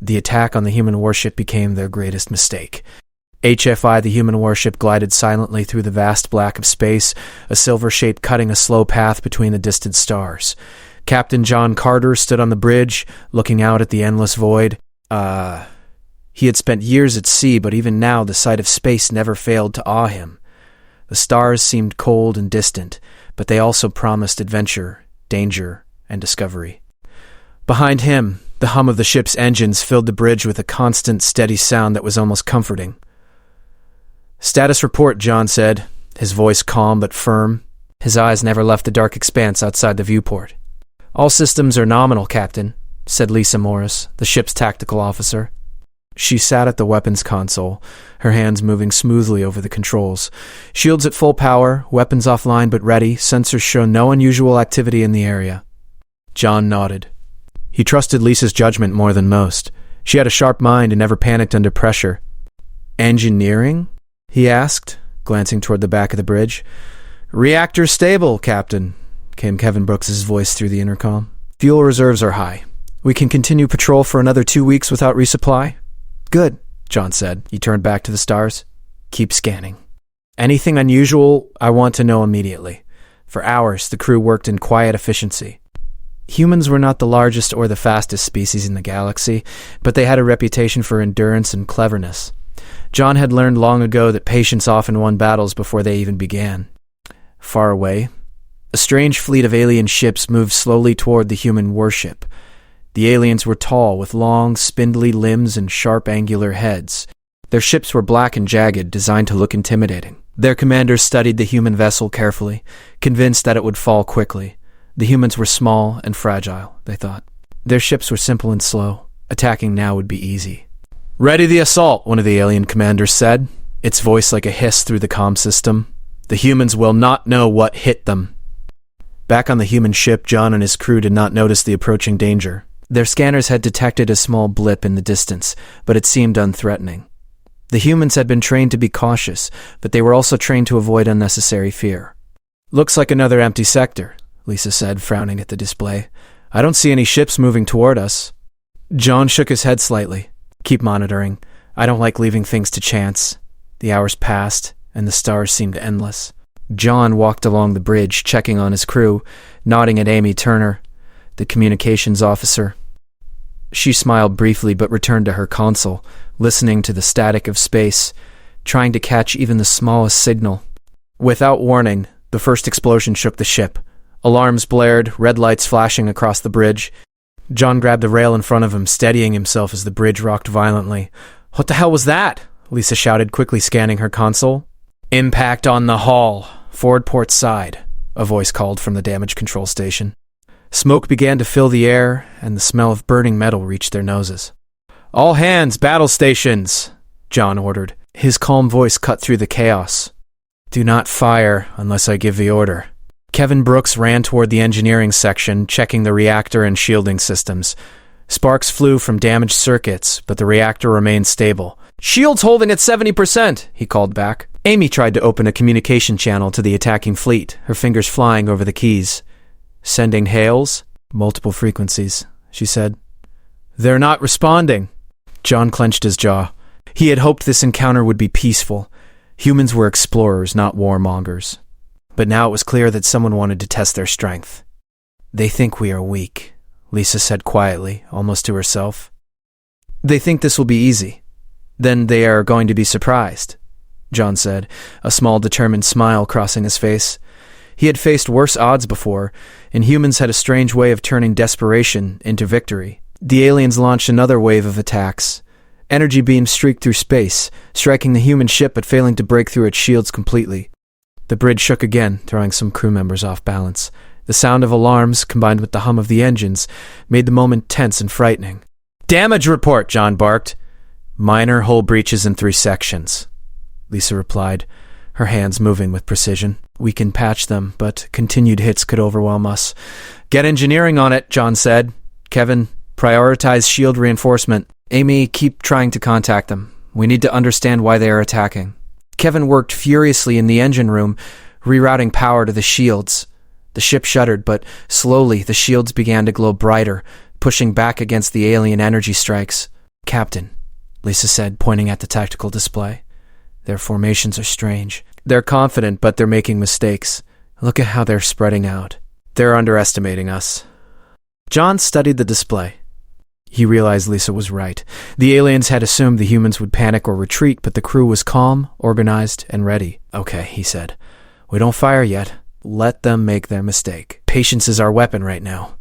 The attack on the human warship became their greatest mistake. HFI, the human warship, glided silently through the vast black of space, a silver shape cutting a slow path between the distant stars. Captain John Carter stood on the bridge, looking out at the endless void. He had spent years at sea, but even now the sight of space never failed to awe him. The stars seemed cold and distant, but they also promised adventure, danger, and discovery. Behind him, the hum of the ship's engines filled the bridge with a constant, steady sound that was almost comforting. "Status report," John said, his voice calm but firm. His eyes never left the dark expanse outside the viewport. "All systems are nominal, Captain," said Lisa Morris, the ship's tactical officer. She sat at the weapons console, her hands moving smoothly over the controls. Shields at full power, weapons offline but ready, sensors show no unusual activity in the area. John nodded. He trusted Lisa's judgment more than most. She had a sharp mind and never panicked under pressure. "Engineering?" he asked, glancing toward the back of the bridge. "Reactor stable, Captain," came Kevin Brooks's voice through the intercom. "Fuel reserves are high. We can continue patrol for another 2 weeks without resupply?" "Good," John said. He turned back to the stars. "Keep scanning. Anything unusual, I want to know immediately." For hours, the crew worked in quiet efficiency. Humans were not the largest or the fastest species in the galaxy, but they had a reputation for endurance and cleverness. John had learned long ago that patience often won battles before they even began. Far away, a strange fleet of alien ships moved slowly toward the human warship. The aliens were tall, with long, spindly limbs and sharp, angular heads. Their ships were black and jagged, designed to look intimidating. Their commanders studied the human vessel carefully, convinced that it would fall quickly. The humans were small and fragile, they thought. Their ships were simple and slow. Attacking now would be easy. "Ready the assault," one of the alien commanders said, its voice like a hiss through the comm system. "The humans will not know what hit them." Back on the human ship, John and his crew did not notice the approaching danger. Their scanners had detected a small blip in the distance, but it seemed unthreatening. The humans had been trained to be cautious, but they were also trained to avoid unnecessary fear. "Looks like another empty sector," Lisa said, frowning at the display. "I don't see any ships moving toward us." John shook his head slightly. "Keep monitoring. I don't like leaving things to chance." The hours passed, and the stars seemed endless. John walked along the bridge, checking on his crew, nodding at Amy Turner, the communications officer. She smiled briefly but returned to her console, listening to the static of space, trying to catch even the smallest signal. Without warning, the first explosion shook the ship. Alarms blared, red lights flashing across the bridge. John grabbed the rail in front of him, steadying himself as the bridge rocked violently. "What the hell was that?" Lisa shouted, quickly scanning her console. "Impact on the hull, forward port side," a voice called from the damage control station. Smoke began to fill the air, and the smell of burning metal reached their noses. "All hands, battle stations," John ordered. His calm voice cut through the chaos. "Do not fire unless I give the order." Kevin Brooks ran toward the engineering section, checking the reactor and shielding systems. Sparks flew from damaged circuits, but the reactor remained stable. "Shields holding at 70%, he called back. Amy tried to open a communication channel to the attacking fleet, her fingers flying over the keys. "Sending hails?" "Multiple frequencies," she said. "They're not responding." John clenched his jaw. He had hoped this encounter would be peaceful. Humans were explorers, not warmongers. But now it was clear that someone wanted to test their strength. "They think we are weak," Lisa said quietly, almost to herself. "They think this will be easy. Then they are going to be surprised," John said, a small determined smile crossing his face. He had faced worse odds before, and humans had a strange way of turning desperation into victory. The aliens launched another wave of attacks. Energy beams streaked through space, striking the human ship but failing to break through its shields completely. The bridge shook again, throwing some crew members off balance. The sound of alarms, combined with the hum of the engines, made the moment tense and frightening. "Damage report," John barked. "Minor hull breaches in 3 sections," Lisa replied, her hands moving with precision. "We can patch them, but continued hits could overwhelm us." "Get engineering on it," John said. "Kevin, prioritize shield reinforcement. Amy, keep trying to contact them. We need to understand why they are attacking." Kevin worked furiously in the engine room, rerouting power to the shields. The ship shuddered, but slowly the shields began to glow brighter, pushing back against the alien energy strikes. Captain," Lisa said, pointing at the tactical display. "Their formations are strange. They're confident, but they're making mistakes. Look at how they're spreading out. They're underestimating us." John studied the display. He realized Lisa was right. The aliens had assumed the humans would panic or retreat, but the crew was calm, organized, and ready. "Okay," he said. "We don't fire yet. Let them make their mistake. Patience is our weapon right now."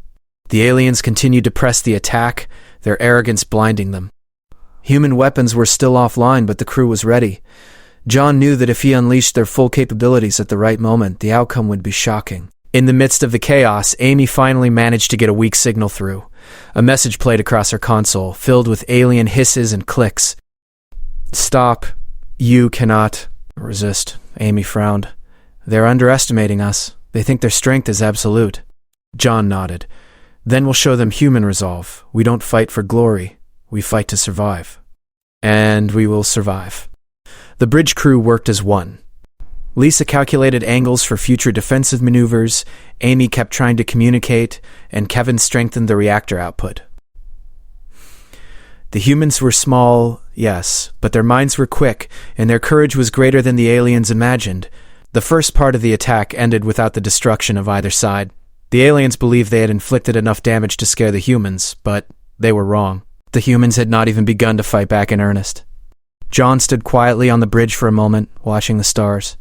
The aliens continued to press the attack, their arrogance blinding them. Human weapons were still offline, but the crew was ready. John knew that if he unleashed their full capabilities at the right moment, the outcome would be shocking. In the midst of the chaos, Amy finally managed to get a weak signal through. A message played across her console, filled with alien hisses and clicks. "Stop. You cannot resist." Amy frowned. "They're underestimating us. They think their strength is absolute." John nodded. "Then we'll show them human resolve. We don't fight for glory. We fight to survive. And we will survive." The bridge crew worked as one. Lisa calculated angles for future defensive maneuvers, Amy kept trying to communicate, and Kevin strengthened the reactor output. The humans were small, yes, but their minds were quick, and their courage was greater than the aliens imagined. The first part of the attack ended without the destruction of either side. The aliens believed they had inflicted enough damage to scare the humans, but they were wrong. The humans had not even begun to fight back in earnest. John stood quietly on the bridge for a moment, watching the stars.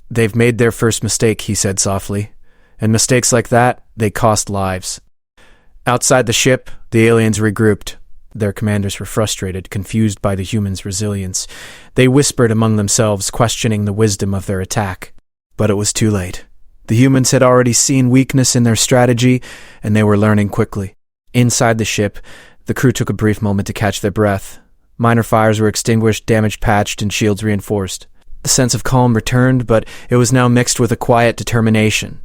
"They've made their first mistake," he said softly. "And mistakes like that, they cost lives." Outside the ship, the aliens regrouped. Their commanders were frustrated, confused by the humans' resilience. They whispered among themselves, questioning the wisdom of their attack. But it was too late. The humans had already seen weakness in their strategy, and they were learning quickly. Inside the ship, the crew took a brief moment to catch their breath. Minor fires were extinguished, damage patched, and shields reinforced. The sense of calm returned, but it was now mixed with a quiet determination.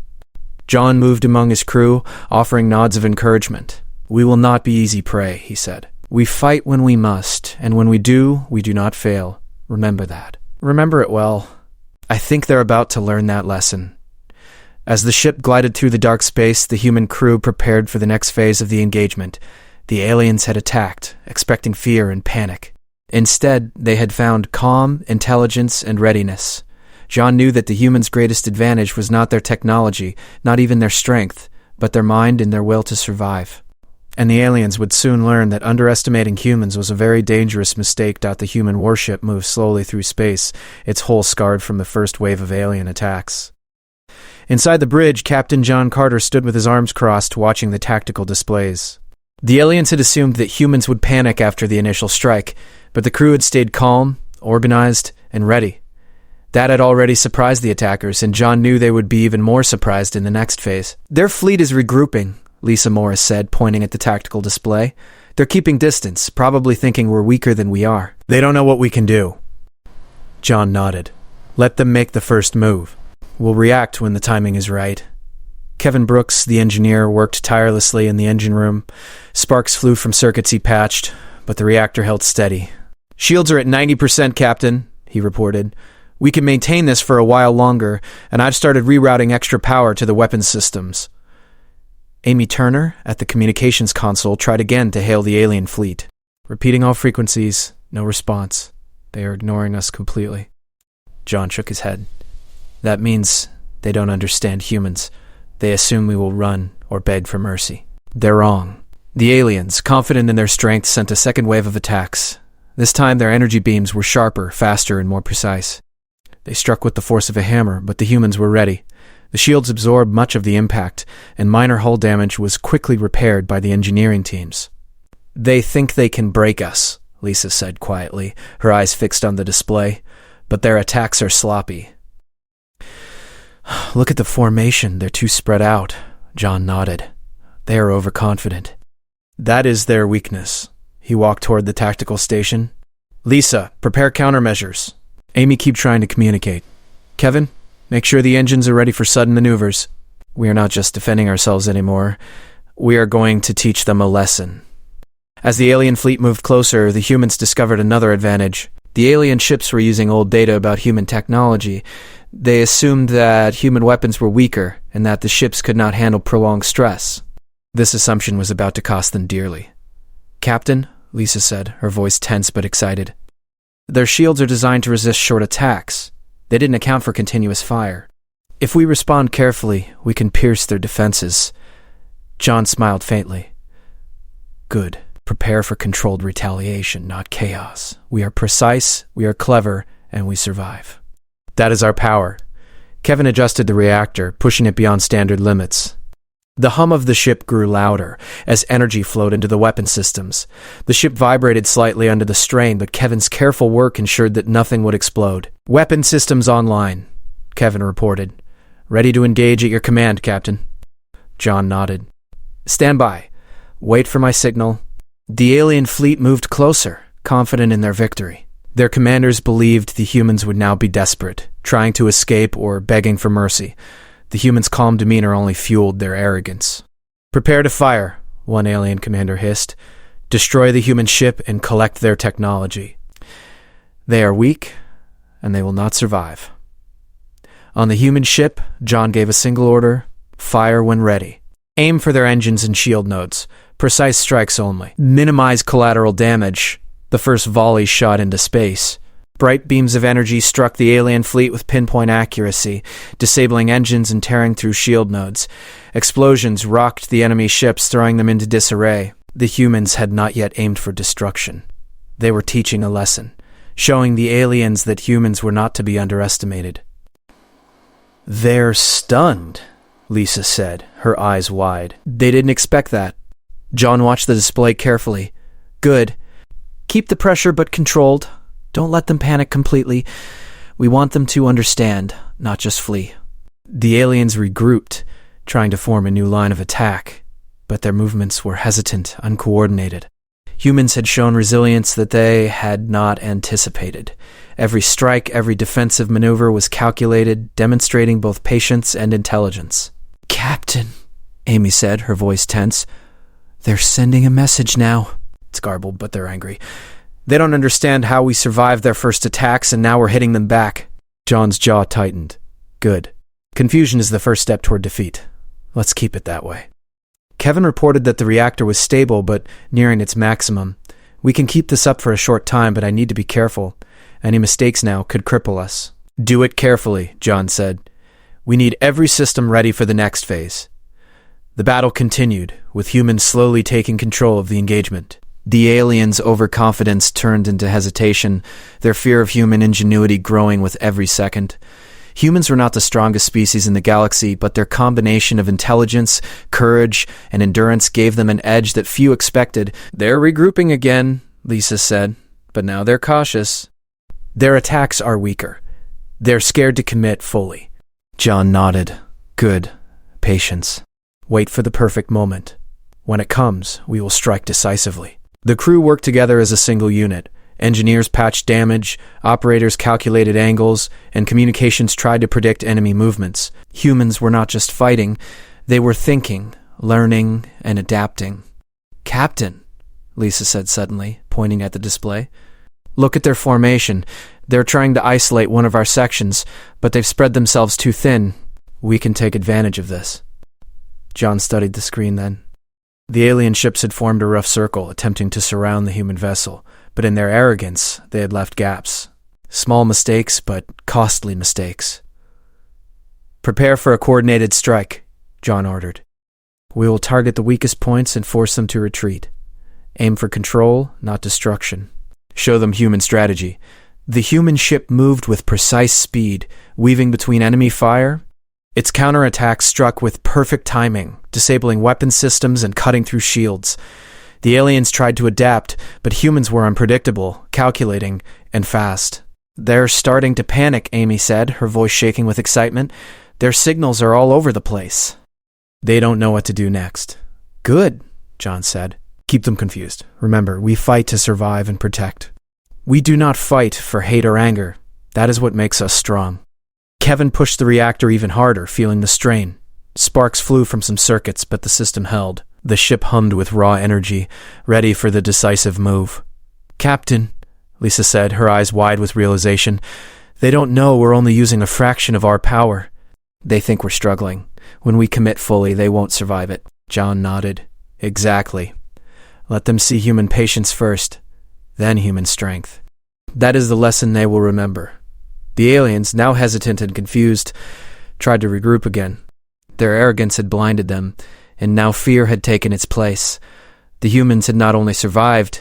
John moved among his crew, offering nods of encouragement. "We will not be easy prey," he said. "We fight when we must, and when we do not fail. Remember that. Remember it well." I think they're about to learn that lesson. As the ship glided through the dark space, the human crew prepared for the next phase of the engagement. The aliens had attacked, expecting fear and panic. Instead, they had found calm, intelligence, and readiness. John knew that the humans' greatest advantage was not their technology, not even their strength, but their mind and their will to survive. And the aliens would soon learn that underestimating humans was a very dangerous mistake. The human warship moved slowly through space, its hull scarred from the first wave of alien attacks. Inside the bridge, Captain John Carter stood with his arms crossed, watching the tactical displays. The aliens had assumed that humans would panic after the initial strike, but the crew had stayed calm, organized, and ready. That had already surprised the attackers, and John knew they would be even more surprised in the next phase. "Their fleet is regrouping," Lisa Morris said, pointing at the tactical display. "They're keeping distance, probably thinking we're weaker than we are. They don't know what we can do." John nodded. "Let them make the first move. We'll react when the timing is right." Kevin Brooks, the engineer, worked tirelessly in the engine room. Sparks flew from circuits he patched, but the reactor held steady. "Shields are at 90%, Captain," he reported. "We can maintain this for a while longer, and I've started rerouting extra power to the weapons systems." Amy Turner, at the communications console, tried again to hail the alien fleet. "Repeating all frequencies, no response. They are ignoring us completely." John shook his head. "That means they don't understand humans. They assume we will run or beg for mercy. They're wrong." The aliens, confident in their strength, sent a second wave of attacks. This time their energy beams were sharper, faster, and more precise. They struck with the force of a hammer, but the humans were ready. The shields absorbed much of the impact, and minor hull damage was quickly repaired by the engineering teams. "They think they can break us," Lisa said quietly, her eyes fixed on the display. "But their attacks are sloppy." "Look at the formation. They're too spread out." John nodded. "They are overconfident." "That is their weakness." He walked toward the tactical station. "Lisa, prepare countermeasures." Amy, keep trying to communicate. "Kevin, make sure the engines are ready for sudden maneuvers. We are not just defending ourselves anymore. We are going to teach them a lesson." As the alien fleet moved closer, the humans discovered another advantage. The alien ships were using old data about human technology. They assumed that human weapons were weaker and that the ships could not handle prolonged stress. This assumption was about to cost them dearly. "Captain," Lisa said, her voice tense but excited. Their shields are designed to resist short attacks. They didn't account for continuous fire. If we respond carefully, we can pierce their defenses. John smiled faintly. Good. Prepare for controlled retaliation, not chaos. We are precise, we are clever, and we survive. That is our power. Kevin adjusted the reactor, pushing it beyond standard limits. The hum of the ship grew louder as energy flowed into the weapon systems. The ship vibrated slightly under the strain, but Kevin's careful work ensured that nothing would explode. Weapon systems online, Kevin reported. Ready to engage at your command, Captain. John nodded. Stand by. Wait for my signal. The alien fleet moved closer, confident in their victory. Their commanders believed the humans would now be desperate, trying to escape or begging for mercy. The humans' calm demeanor only fueled their arrogance. Prepare to fire, one alien commander hissed. Destroy the human ship and collect their technology. They are weak, and they will not survive. On the human ship, John gave a single order: fire when ready. Aim for their engines and shield nodes. Precise strikes only. Minimize collateral damage. The first volley shot into space. Bright beams of energy struck the alien fleet with pinpoint accuracy, disabling engines and tearing through shield nodes. Explosions rocked the enemy ships, throwing them into disarray. The humans had not yet aimed for destruction. They were teaching a lesson, showing the aliens that humans were not to be underestimated. They're stunned, Lisa said, her eyes wide. They didn't expect that. John watched the display carefully. Good. Keep the pressure but controlled. Don't let them panic completely. We want them to understand, not just flee. The aliens regrouped, trying to form a new line of attack, but their movements were hesitant, uncoordinated. Humans had shown resilience that they had not anticipated. Every strike, every defensive maneuver was calculated, demonstrating both patience and intelligence. Captain, Amy said, her voice tense. They're sending a message now. It's garbled, but they're angry. They don't understand how we survived their first attacks, and now we're hitting them back. John's jaw tightened. Good. Confusion is the first step toward defeat. Let's keep it that way. Kevin reported that the reactor was stable, but nearing its maximum. We can keep this up for a short time, but I need to be careful. Any mistakes now could cripple us. Do it carefully, John said. We need every system ready for the next phase. The battle continued, with humans slowly taking control of the engagement. The aliens' overconfidence turned into hesitation, their fear of human ingenuity growing with every second. Humans were not the strongest species in the galaxy, but their combination of intelligence, courage, and endurance gave them an edge that few expected. They're regrouping again, Lisa said, but now they're cautious. Their attacks are weaker. They're scared to commit fully. John nodded. Good. Patience. Wait for the perfect moment. When it comes, we will strike decisively. The crew worked together as a single unit. Engineers patched damage, operators calculated angles, and communications tried to predict enemy movements. Humans were not just fighting, they were thinking, learning, and adapting. Captain, Lisa said suddenly, pointing at the display. Look at their formation. They're trying to isolate one of our sections, but they've spread themselves too thin. We can take advantage of this. John studied the screen then. The alien ships had formed a rough circle, attempting to surround the human vessel, but in their arrogance, they had left gaps. Small mistakes, but costly mistakes. Prepare for a coordinated strike, John ordered. We will target the weakest points and force them to retreat. Aim for control, not destruction. Show them human strategy. The human ship moved with precise speed, weaving between enemy fire. Its counterattack struck with perfect timing, disabling weapon systems and cutting through shields. The aliens tried to adapt, but humans were unpredictable, calculating, and fast. They're starting to panic, Amy said, her voice shaking with excitement. Their signals are all over the place. They don't know what to do next. Good, John said. Keep them confused. Remember, we fight to survive and protect. We do not fight for hate or anger. That is what makes us strong. Kevin pushed the reactor even harder, feeling the strain. Sparks flew from some circuits, but the system held. The ship hummed with raw energy, ready for the decisive move. Captain, Lisa said, her eyes wide with realization, they don't know we're only using a fraction of our power. They think we're struggling. When we commit fully, they won't survive it. John nodded. Exactly. Let them see human patience first, then human strength. That is the lesson they will remember. The aliens, now hesitant and confused, tried to regroup again. Their arrogance had blinded them, and now fear had taken its place. The humans had not only survived,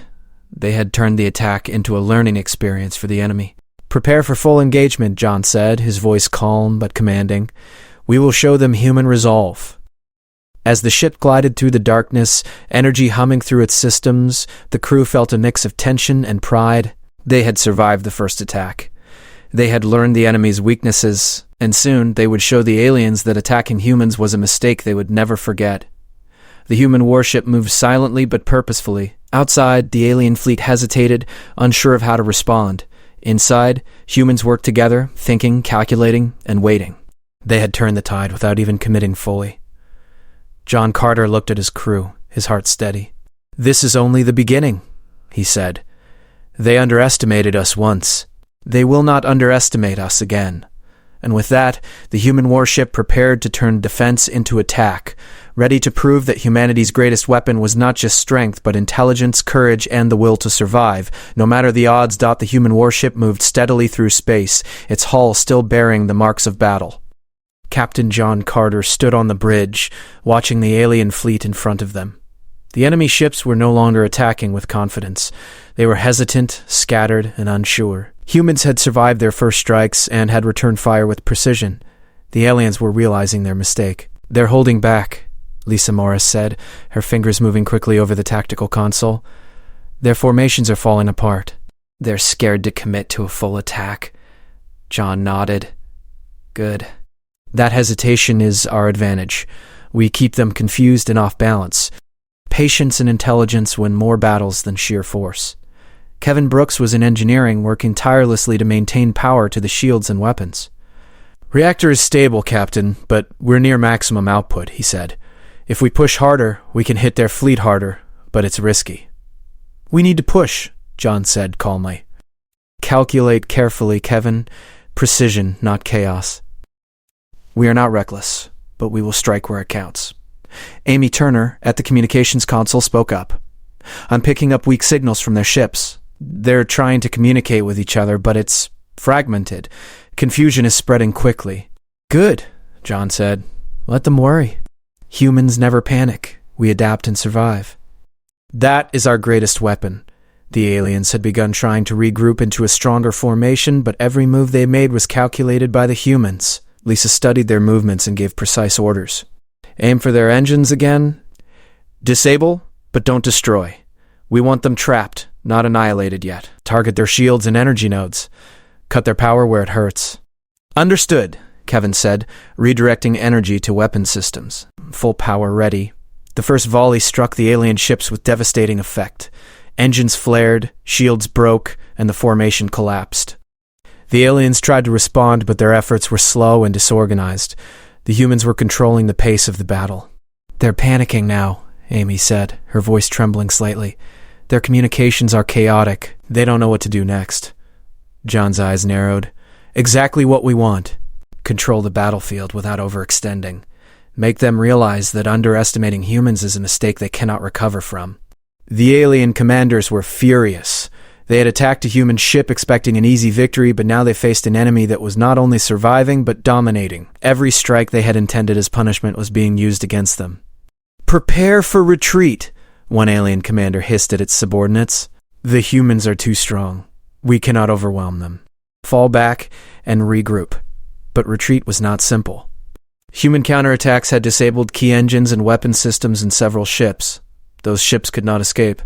they had turned the attack into a learning experience for the enemy. "Prepare for full engagement," John said, his voice calm but commanding. "We will show them human resolve." As the ship glided through the darkness, energy humming through its systems, the crew felt a mix of tension and pride. They had survived the first attack. They had learned the enemy's weaknesses, and soon they would show the aliens that attacking humans was a mistake they would never forget. The human warship moved silently but purposefully. Outside, the alien fleet hesitated, unsure of how to respond. Inside, humans worked together, thinking, calculating, and waiting. They had turned the tide without even committing fully. John Carter looked at his crew, his heart steady. "This is only the beginning," he said. "They underestimated us once. They will not underestimate us again." And with that, the human warship prepared to turn defense into attack, ready to prove that humanity's greatest weapon was not just strength, but intelligence, courage, and the will to survive. No matter the odds, the human warship moved steadily through space, its hull still bearing the marks of battle. Captain John Carter stood on the bridge, watching the alien fleet in front of them. The enemy ships were no longer attacking with confidence. They were hesitant, scattered, and unsure. Humans had survived their first strikes and had returned fire with precision. The aliens were realizing their mistake. "They're holding back," Lisa Morris said, her fingers moving quickly over the tactical console. "Their formations are falling apart." "They're scared to commit to a full attack." John nodded. "Good. That hesitation is our advantage. We keep them confused and off balance. Patience and intelligence win more battles than sheer force." Kevin Brooks was in engineering, working tirelessly to maintain power to the shields and weapons. "Reactor is stable, Captain, but we're near maximum output," he said. "If we push harder, we can hit their fleet harder, but it's risky." "We need to push," John said calmly. "Calculate carefully, Kevin. Precision, not chaos. We are not reckless, but we will strike where it counts." Amy Turner, at the communications console, spoke up. "I'm picking up weak signals from their ships. They're trying to communicate with each other, but it's fragmented. Confusion is spreading quickly." "Good," John said. "Let them worry. Humans never panic. We adapt and survive." "That is our greatest weapon." The aliens had begun trying to regroup into a stronger formation, but every move they made was calculated by the humans. Lisa studied their movements and gave precise orders. "Aim for their engines again. Disable, but don't destroy. We want them trapped, not annihilated yet. Target their shields and energy nodes. Cut their power where it hurts." "Understood," Kevin said, redirecting energy to weapon systems. Full power ready. The first volley struck the alien ships with devastating effect. Engines flared, shields broke, and the formation collapsed. The aliens tried to respond, but their efforts were slow and disorganized. The humans were controlling the pace of the battle. "They're panicking now," Amy said, her voice trembling slightly. "Their communications are chaotic. They don't know what to do next." John's eyes narrowed. "Exactly what we want. Control the battlefield without overextending. Make them realize that underestimating humans is a mistake they cannot recover from." The alien commanders were furious. They had attacked a human ship expecting an easy victory, but now they faced an enemy that was not only surviving, but dominating. Every strike they had intended as punishment was being used against them. "Prepare for retreat," one alien commander hissed at its subordinates. "The humans are too strong. We cannot overwhelm them. Fall back and regroup." But retreat was not simple. Human counterattacks had disabled key engines and weapon systems in several ships. Those ships could not escape.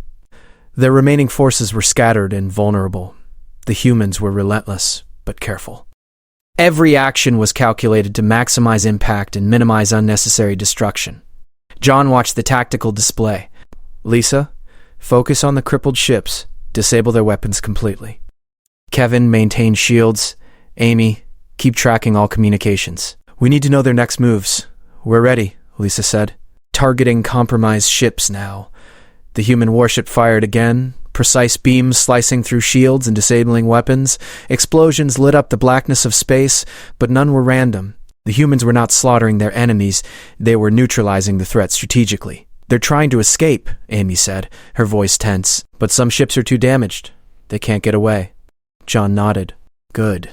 Their remaining forces were scattered and vulnerable. The humans were relentless, but careful. Every action was calculated to maximize impact and minimize unnecessary destruction. John watched the tactical display. "Lisa, focus on the crippled ships. Disable their weapons completely." Kevin, maintain shields. Amy, keep tracking all communications. "We need to know their next moves." "We're ready," Lisa said. "Targeting compromised ships now." The human warship fired again, precise beams slicing through shields and disabling weapons. Explosions lit up the blackness of space, but none were random. The humans were not slaughtering their enemies, they were neutralizing the threat strategically. They're trying to escape, Amy said, her voice tense. But some ships are too damaged. They can't get away. John nodded. Good.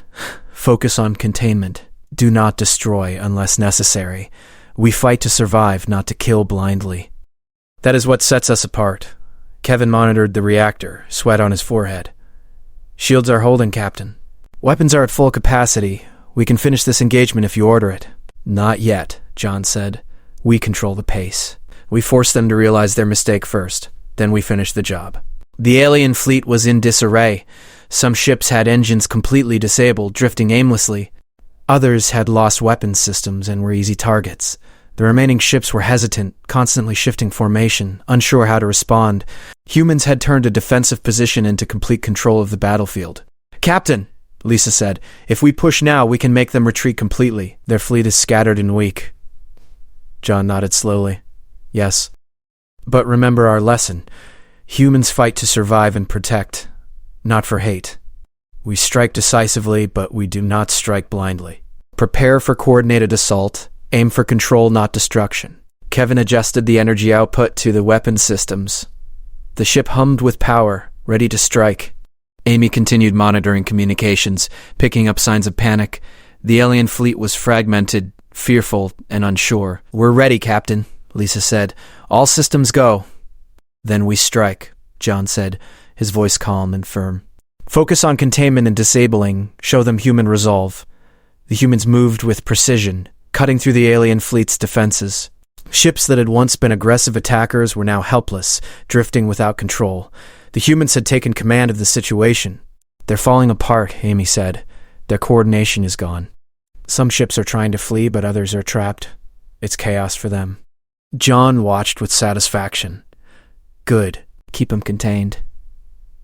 Focus on containment. Do not destroy unless necessary. We fight to survive, not to kill blindly. That is what sets us apart. Kevin monitored the reactor, sweat on his forehead. Shields are holding, Captain. Weapons are at full capacity. We can finish this engagement if you order it. Not yet, John said. We control the pace. We force them to realize their mistake first. Then we finish the job. The alien fleet was in disarray. Some ships had engines completely disabled, drifting aimlessly. Others had lost weapons systems and were easy targets. The remaining ships were hesitant, constantly shifting formation, unsure how to respond. Humans had turned a defensive position into complete control of the battlefield. Captain, Lisa said, if we push now, we can make them retreat completely. Their fleet is scattered and weak. John nodded slowly. Yes. But remember our lesson. Humans fight to survive and protect, not for hate. We strike decisively, but we do not strike blindly. Prepare for coordinated assault. Aim for control, not destruction. Kevin adjusted the energy output to the weapon systems. The ship hummed with power, ready to strike. Amy continued monitoring communications, picking up signs of panic. The alien fleet was fragmented, fearful, and unsure. We're ready, Captain, Lisa said. All systems go. Then we strike, John said, his voice calm and firm. Focus on containment and disabling. Show them human resolve. The humans moved with precision, cutting through the alien fleet's defenses. Ships that had once been aggressive attackers were now helpless, drifting without control. The humans had taken command of the situation. They're falling apart, Amy said. Their coordination is gone. Some ships are trying to flee, but others are trapped. It's chaos for them. John watched with satisfaction. Good. Keep them contained.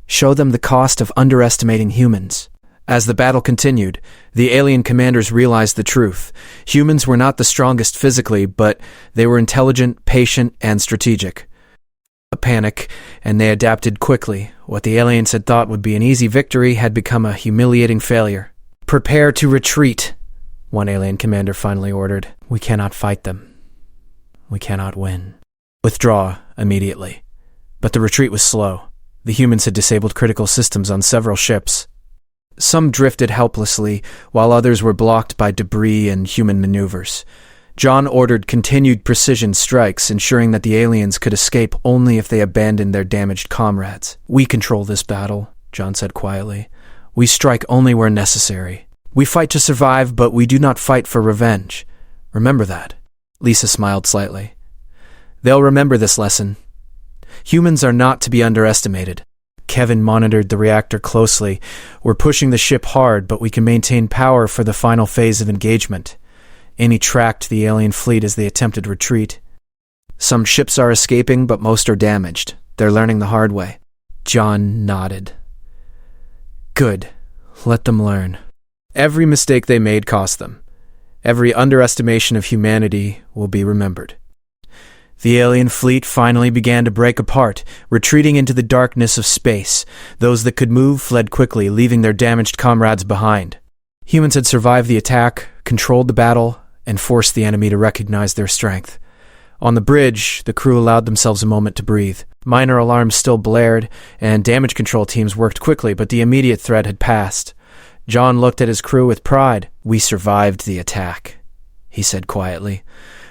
Show them the cost of underestimating humans. As the battle continued, the alien commanders realized the truth. Humans were not the strongest physically, but they were intelligent, patient, and strategic. A panic, and they adapted quickly. What the aliens had thought would be an easy victory had become a humiliating failure. Prepare to retreat, one alien commander finally ordered. We cannot fight them. We cannot win. Withdraw immediately. But the retreat was slow. The humans had disabled critical systems on several ships. Some drifted helplessly, while others were blocked by debris and human maneuvers. John ordered continued precision strikes, ensuring that the aliens could escape only if they abandoned their damaged comrades. We control this battle, John said quietly. We strike only where necessary. We fight to survive, but we do not fight for revenge. Remember that. Lisa smiled slightly. They'll remember this lesson. Humans are not to be underestimated. Kevin monitored the reactor closely. We're pushing the ship hard, but we can maintain power for the final phase of engagement. Amy tracked the alien fleet as they attempted retreat. Some ships are escaping, but most are damaged. They're learning the hard way. John nodded. Good. Let them learn. Every mistake they made cost them. Every underestimation of humanity will be remembered. The alien fleet finally began to break apart, retreating into the darkness of space. Those that could move fled quickly, leaving their damaged comrades behind. Humans had survived the attack, controlled the battle, and forced the enemy to recognize their strength. On the bridge, the crew allowed themselves a moment to breathe. Minor alarms still blared, and damage control teams worked quickly, but the immediate threat had passed. John looked at his crew with pride. We survived the attack, he said quietly.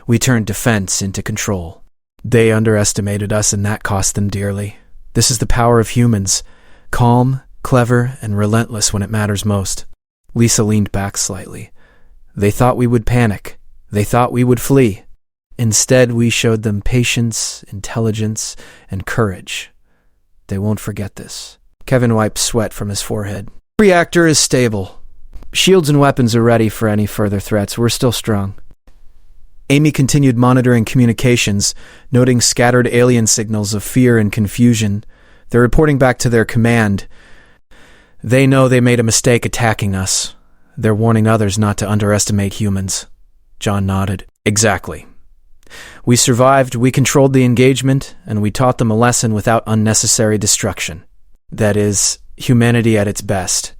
We turned defense into control. They underestimated us, and that cost them dearly. This is the power of humans. Calm, clever, and relentless when it matters most. Lisa leaned back slightly. They thought we would panic. They thought we would flee. Instead, we showed them patience, intelligence, and courage. They won't forget this. Kevin wiped sweat from his forehead. The reactor is stable. Shields and weapons are ready for any further threats. We're still strong. Amy continued monitoring communications, noting scattered alien signals of fear and confusion. They're reporting back to their command. They know they made a mistake attacking us. They're warning others not to underestimate humans. John nodded. Exactly. We survived, we controlled the engagement, and we taught them a lesson without unnecessary destruction. That is, humanity at its best.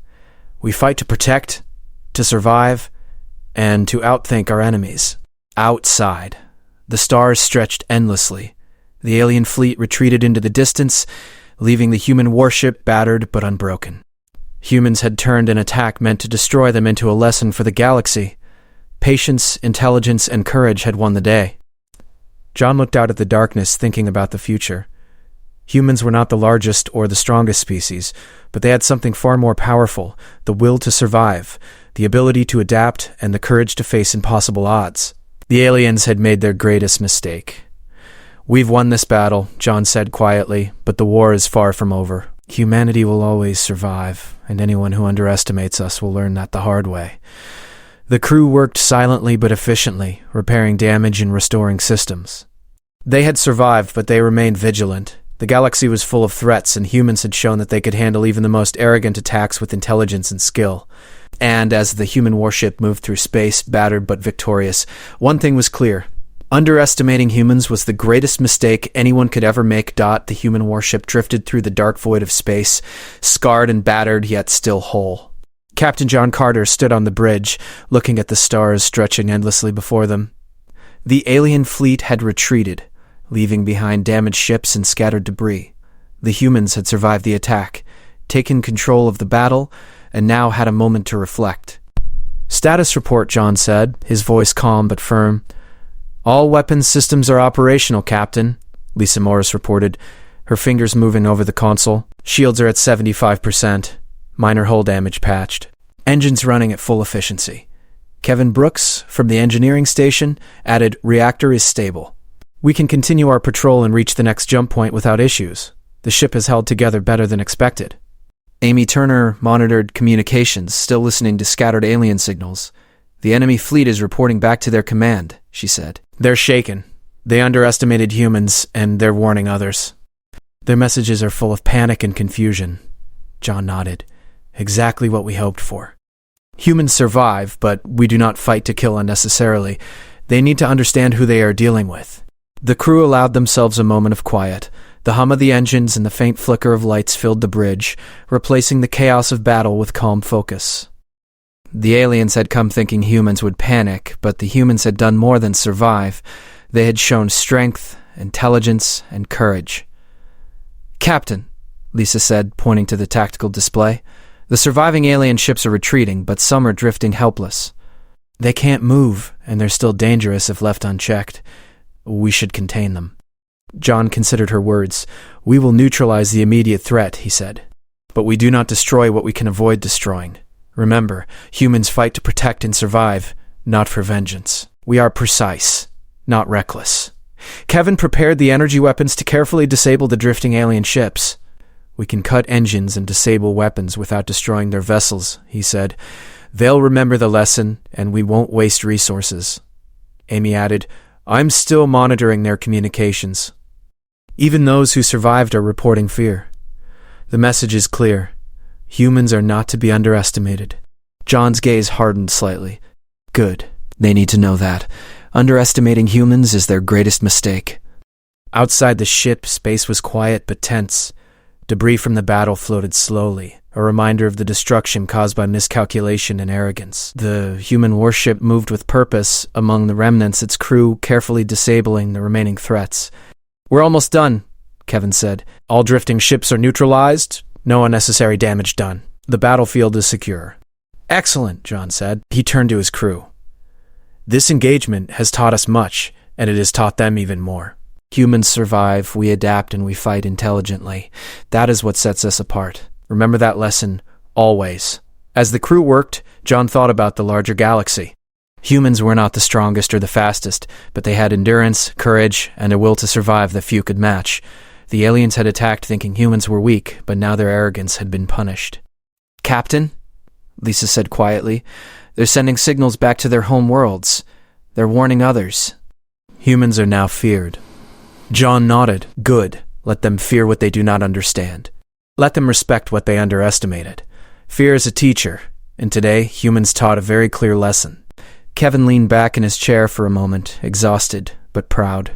We fight to protect, to survive, and to outthink our enemies. Outside, the stars stretched endlessly. The alien fleet retreated into the distance, leaving the human warship battered but unbroken. Humans had turned an attack meant to destroy them into a lesson for the galaxy. Patience, intelligence, and courage had won the day. John looked out at the darkness, thinking about the future. Humans were not the largest or the strongest species, but they had something far more powerful: the will to survive, the ability to adapt, and the courage to face impossible odds. The aliens had made their greatest mistake. "We've won this battle," John said quietly, "but the war is far from over. Humanity will always survive, and anyone who underestimates us will learn that the hard way." The crew worked silently but efficiently, repairing damage and restoring systems. They had survived, but they remained vigilant. The galaxy was full of threats, and humans had shown that they could handle even the most arrogant attacks with intelligence and skill. And as the human warship moved through space, battered but victorious, one thing was clear: underestimating humans was the greatest mistake anyone could ever make. The human warship drifted through the dark void of space, scarred and battered, yet still whole. Captain John Carter stood on the bridge, looking at the stars stretching endlessly before them. The alien fleet had retreated, leaving behind damaged ships and scattered debris. The humans had survived the attack, taken control of the battle, and now had a moment to reflect. "Status report," John said, his voice calm but firm. "All weapons systems are operational, Captain," Lisa Morris reported, her fingers moving over the console. "Shields are at 75%. Minor hull damage patched. Engines running at full efficiency." Kevin Brooks, from the engineering station, added, "Reactor is stable. We can continue our patrol and reach the next jump point without issues. The ship has held together better than expected." Amy Turner monitored communications, still listening to scattered alien signals. "The enemy fleet is reporting back to their command," she said. "They're shaken. They underestimated humans, and they're warning others. Their messages are full of panic and confusion." John nodded. "Exactly what we hoped for. Humans survive, but we do not fight to kill unnecessarily. They need to understand who they are dealing with." The crew allowed themselves a moment of quiet. The hum of the engines and the faint flicker of lights filled the bridge, replacing the chaos of battle with calm focus. The aliens had come thinking humans would panic, but the humans had done more than survive. They had shown strength, intelligence, and courage. "Captain," Lisa said, pointing to the tactical display, "the surviving alien ships are retreating, but some are drifting helpless. They can't move, and they're still dangerous if left unchecked. We should contain them." John considered her words. "We will neutralize the immediate threat," he said. "But we do not destroy what we can avoid destroying. Remember, humans fight to protect and survive, not for vengeance. We are precise, not reckless." Kevin prepared the energy weapons to carefully disable the drifting alien ships. "We can cut engines and disable weapons without destroying their vessels," he said. "They'll remember the lesson, and we won't waste resources." Amy added, "I'm still monitoring their communications. Even those who survived are reporting fear. The message is clear. Humans are not to be underestimated." John's gaze hardened slightly. "Good. They need to know that. Underestimating humans is their greatest mistake." Outside the ship, space was quiet but tense. Debris from the battle floated slowly, a reminder of the destruction caused by miscalculation and arrogance. The human warship moved with purpose among the remnants, its crew carefully disabling the remaining threats. "We're almost done," Kevin said. "All drifting ships are neutralized. No unnecessary damage done. The battlefield is secure." "Excellent," John said. He turned to his crew. "This engagement has taught us much, and it has taught them even more. Humans survive, we adapt, and we fight intelligently. That is what sets us apart. Remember that lesson, always." As the crew worked, John thought about the larger galaxy. Humans were not the strongest or the fastest, but they had endurance, courage, and a will to survive that few could match. The aliens had attacked thinking humans were weak, but now their arrogance had been punished. "Captain," Lisa said quietly, "they're sending signals back to their home worlds. They're warning others." "Humans are now feared." John nodded. "Good. Let them fear what they do not understand. Let them respect what they underestimated. Fear is a teacher, and today humans taught a very clear lesson." Kevin leaned back in his chair for a moment, exhausted but proud.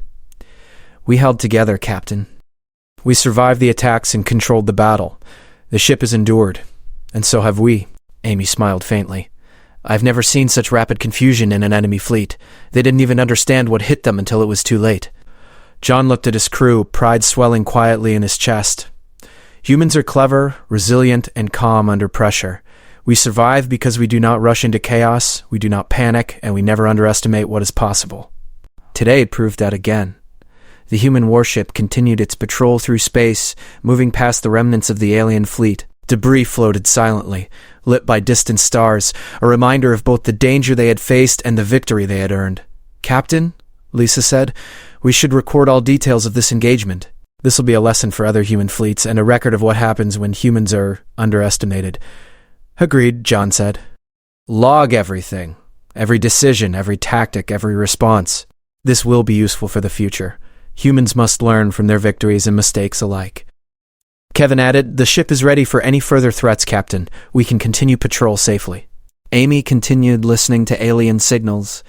"We held together, Captain. We survived the attacks and controlled the battle. The ship has endured, and so have we." Amy smiled faintly. "I've never seen such rapid confusion in an enemy fleet. They didn't even understand what hit them until it was too late." John looked at his crew, pride swelling quietly in his chest. Humans are clever, resilient, and calm under pressure. We survive because we do not rush into chaos, we do not panic, and we never underestimate what is possible. Today proved that again. The human warship continued its patrol through space, moving past the remnants of the alien fleet. Debris floated silently, lit by distant stars, a reminder of both the danger they had faced and the victory they had earned. "Captain," Lisa said, "we should record all details of this engagement. This will be a lesson for other human fleets and a record of what happens when humans are underestimated." "Agreed," John said. "Log everything. Every decision, every tactic, every response. This will be useful for the future. Humans must learn from their victories and mistakes alike." Kevin added, "The ship is ready for any further threats, Captain. We can continue patrol safely." Amy continued listening to alien signals.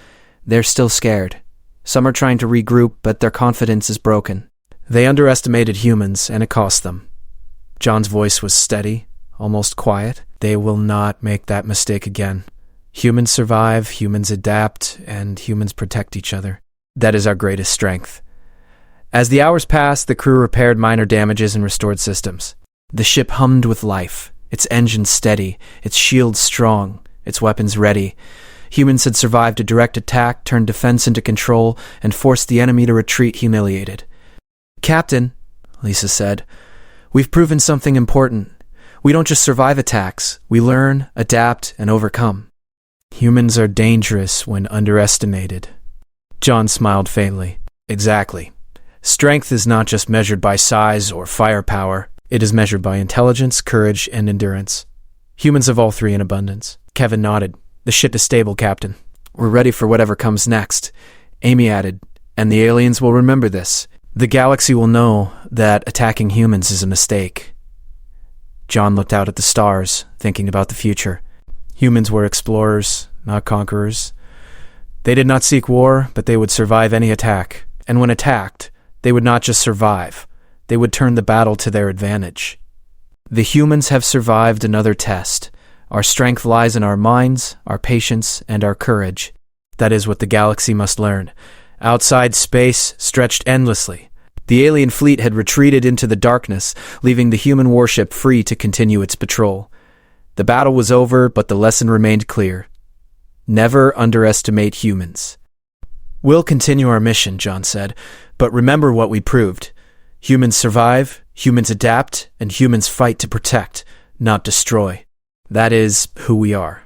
They're still scared. Some are trying to regroup, but their confidence is broken. They underestimated humans, and it cost them. John's voice was steady, almost quiet. They will not make that mistake again. Humans survive, humans adapt, and humans protect each other. That is our greatest strength. As the hours passed, the crew repaired minor damages and restored systems. The ship hummed with life, its engines steady, its shields strong, its weapons ready. Humans had survived a direct attack, turned defense into control, and forced the enemy to retreat humiliated. "Captain," Lisa said, "we've proven something important. We don't just survive attacks, we learn, adapt, and overcome." "Humans are dangerous when underestimated." John smiled faintly. "Exactly. Strength is not just measured by size or firepower. It is measured by intelligence, courage, and endurance. Humans have all three in abundance." Kevin nodded. "The ship is stable, Captain. We're ready for whatever comes next." Amy added, "And the aliens will remember this. The galaxy will know that attacking humans is a mistake." John looked out at the stars, thinking about the future. Humans were explorers, not conquerors. They did not seek war, but they would survive any attack. And when attacked, they would not just survive. They would turn the battle to their advantage. The humans have survived another test. Our strength lies in our minds, our patience, and our courage. That is what the galaxy must learn. Outside, space stretched endlessly. The alien fleet had retreated into the darkness, leaving the human warship free to continue its patrol. The battle was over, but the lesson remained clear. Never underestimate humans. "We'll continue our mission," John said, "but remember what we proved. Humans survive, humans adapt, and humans fight to protect, not destroy. That is who we are."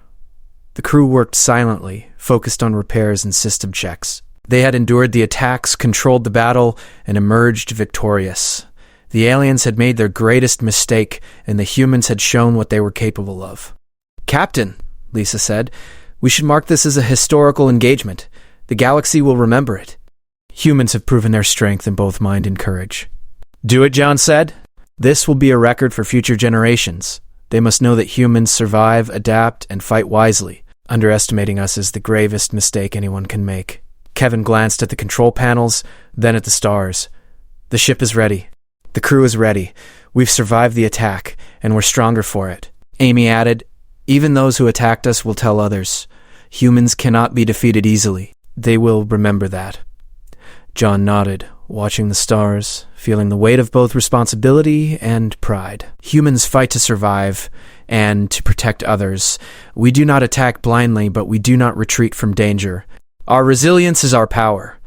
The crew worked silently, focused on repairs and system checks. They had endured the attacks, controlled the battle, and emerged victorious. The aliens had made their greatest mistake, and the humans had shown what they were capable of. "Captain," Lisa said, "we should mark this as a historical engagement. The galaxy will remember it." Humans have proven their strength in both mind and courage. "Do it," John said. "This will be a record for future generations. They must know that humans survive, adapt, and fight wisely. Underestimating us is the gravest mistake anyone can make." Kevin glanced at the control panels, then at the stars. "The ship is ready. The crew is ready. We've survived the attack, and we're stronger for it." Amy added, "Even those who attacked us will tell others. Humans cannot be defeated easily. They will remember that." John nodded, watching the stars, feeling the weight of both responsibility and pride. Humans fight to survive and to protect others. We do not attack blindly, but we do not retreat from danger. Our resilience is our power.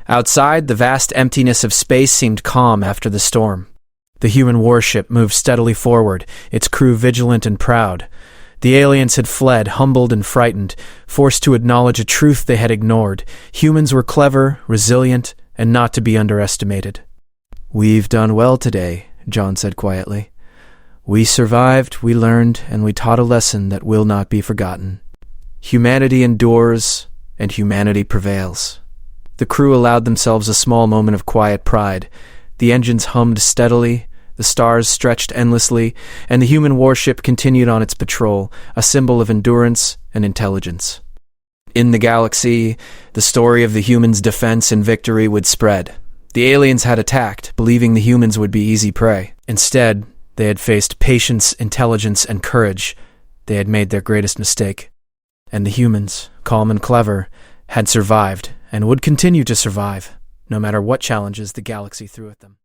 Outside, the vast emptiness of space seemed calm after the storm. The human warship moved steadily forward, its crew vigilant and proud. The aliens had fled, humbled and frightened, forced to acknowledge a truth they had ignored. Humans were clever, resilient, and not to be underestimated. "We've done well today," John said quietly. "We survived, we learned, and we taught a lesson that will not be forgotten. Humanity endures, and humanity prevails." The crew allowed themselves a small moment of quiet pride. The engines hummed steadily, the stars stretched endlessly, and the human warship continued on its patrol, a symbol of endurance and intelligence. In the galaxy, the story of the humans' defense and victory would spread. The aliens had attacked, believing the humans would be easy prey. Instead, they had faced patience, intelligence, and courage. They had made their greatest mistake. And the humans, calm and clever, had survived and would continue to survive, no matter what challenges the galaxy threw at them.